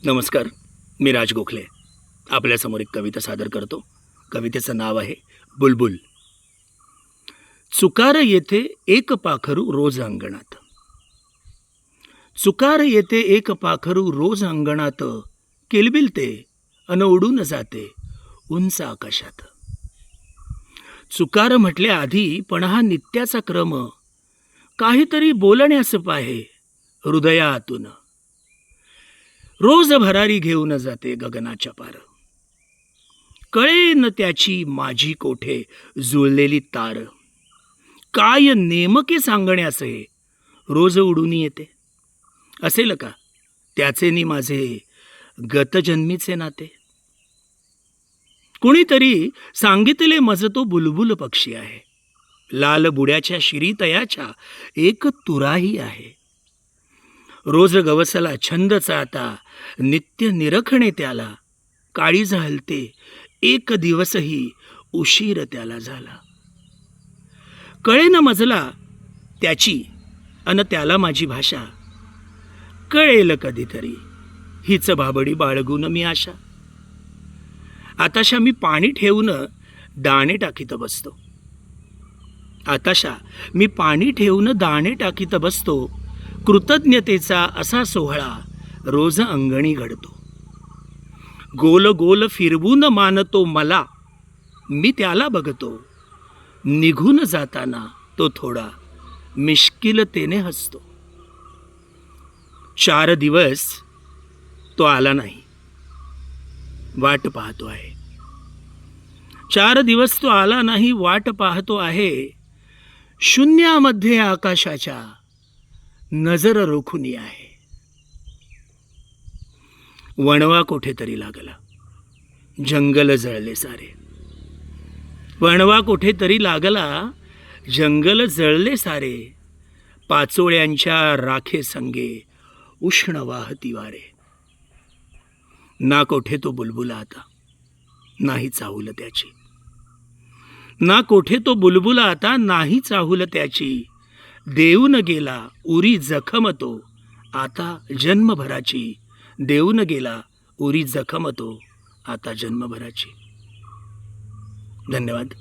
नमस्कार. मी राज गोखले आपल्यासमोर एक कविता सादर करतो. कवितेचं नाव आहे बुलबुल. चुकार येथे एक पाखरू रोज अंगणात. चुकार येते एक पाखरू रोज अंगणात, किलबिलते अन उडून जाते उंच आकाशात. चुकार म्हटल्या आधी पण हा नित्याचा क्रम, काहीतरी बोलण्यास पाहे हृदयातून. रोज भरारी घेऊन जाते गगनाच्या पार, कळेन त्याची माझी कोठे जुळलेली तार. काय नेमके सांगण्यास हे रोज उडून येते, असेल का त्याचे नि माझे गतजन्मीचे नाते. कुणीतरी सांगितले मज तो बुलबुल पक्षी आहे, लाल बुड्याच्या शिरीतयाच्या एक तुराही आहे. रोज गवसला छंद चाता नित्य निरखणे त्याला, काळीज हलते एक दिवसही उशीर त्याला झाला. कळेन मजला त्याची अन त्याला माझी भाषा, कळेल कधीतरी हीच भाबडी बाळगून मी आशा. आताशा मी पाणी ठेवून दाणे टाकीत बसतो, आताशा मी पाणी ठेवून दाणे टाकीत बसतो. कृतज्ञतेचा असा सोहळा रोज अंगणी घडतो. गोल गोल फिरवून मानतो मला, मी त्याला बघतो. निघून जाताना तो थोडा मिश्किलतेने हसतो. 4 दिवस तो आला नाही, वाट पाहतो आहे. 4 दिवस तो आला नाही, वाट पाहतो आहे. शून्यामध्ये आकाशाच्या नजर रोखुनी आहे. वणवा कुठेतरी लागला, जंगल जळले सारे. वणवा कुठेतरी लागला, जंगल जळले सारे. पाचोळ्यांच्या राखे संगे उष्ण वाहती वारे. ना कोठे तो बुलबुल आता, नाही चाहूल त्याची. ना कोठे तो बुलबुल आता, नाही चाहूल त्याची. देऊन गेला उरी जखम तो आता जन्मभराची. देऊन गेला उरी जखम तो आता जन्मभराची. धन्यवाद.